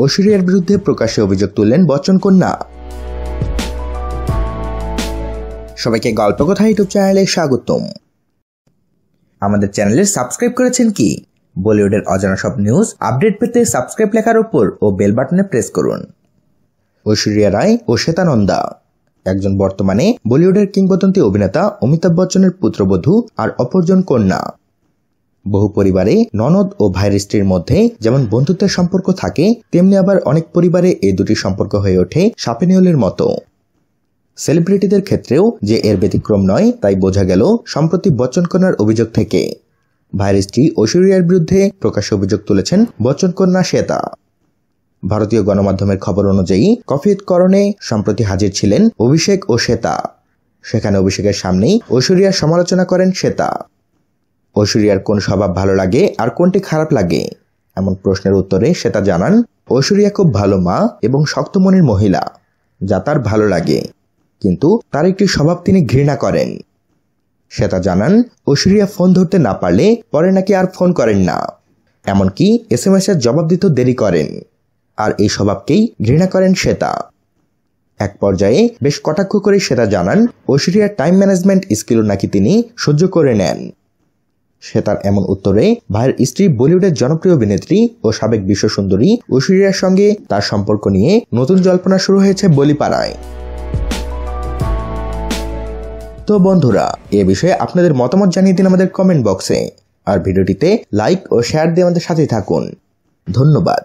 ঐশ্বরিয়ার বিরুদ্ধে প্রকাশ্যে অভিযোগ তুললেন বচ্চন কন্যা। সবাইকে গল্পকথা ইউটিউব চ্যানেলে স্বাগতম। আমাদের চ্যানেলে সাবস্ক্রাইব করেছেন কি? বলিউডের অজানা সব নিউজ আপডেট পেতে সাবস্ক্রাইব লেখার উপর ও বেল বাটনে প্রেস করুন। ঐশ্বরিয়া রায় ও শ্বেতা নন্দা একজন বর্তমানে বলিউডের কিংবদন্তি অভিনেতা অমিতাভ বচ্চনের পুত্রবধূ আর অপরজন কন্যা। বহু পরিবারে ননদ ও ভাইয়ের স্ত্রীর মধ্যে যেমন বন্ধুত্বের সম্পর্ক থাকে, তেমনি আবার অনেক পরিবারে এই দুটি সম্পর্ক হয়ে ওঠে সাপে নেউলের মতো। সেলিব্রিটিদের ক্ষেত্রেও যে এর ব্যতিক্রম নয় তাই বোঝা গেল সম্প্রতি বচ্চন কন্যার অভিযোগ থেকে। ভাইয়ের স্ত্রী ঐশ্বরিয়ার বিরুদ্ধে প্রকাশ্যে অভিযোগ তুলেছেন বচ্চন কন্যা শ্বেতা। ভারতীয় গণমাধ্যমের খবর অনুযায়ী কফি উইথ করণে সম্প্রতি হাজির ছিলেন অভিষেক ও শ্বেতা। সেখানে অভিষেকের সামনেই ঐশ্বরিয়ার সমালোচনা করেন শ্বেতা। ঐশ্বরিয়ার কোন স্বভাব ভালো লাগে আর কোনটি খারাপ লাগে এমন প্রশ্নের উত্তরে শ্বেতা জানান, ঐশ্বরিয়া খুব ভালো মা এবং শক্ত মনের মহিলা, যা তার ভালো লাগে, কিন্তু তার একটি স্বভাব তিনি ঘৃণা করেন। শ্বেতা জানান, ঐশ্বরিয়া ফোন ধরতে না পারলে পরে নাকি আর ফোন করেন না, এমনকি SMS এর জবাব দিতে দেরি করেন, আর এই স্বভাবকেই ঘৃণা করেন শ্বেতা। এক পর্যায়ে বেশ কটাক্ষ করে শ্বেতা জানান, ঐশ্বরিয়ার টাইম ম্যানেজমেন্ট স্কিলও নাকি তিনি সহ্য করে নেন। শ্বেতার এমন উত্তরে ভাইয়ের স্ত্রী বলিউডের জনপ্রিয় অভিনেত্রী ও সাবেক বিশ্বসুন্দরী ঐশ্বরিয়ার সঙ্গে তার সম্পর্ক নিয়ে নতুন জল্পনা শুরু হয়েছে বলিপাড়ায়। তো বন্ধুরা, এ বিষয়ে আপনাদের মতামত জানিয়ে দিন আমাদের কমেন্ট বক্সে, আর ভিডিওটিতে লাইক ও শেয়ার দিয়ে আমাদের সাথে থাকুন। ধন্যবাদ।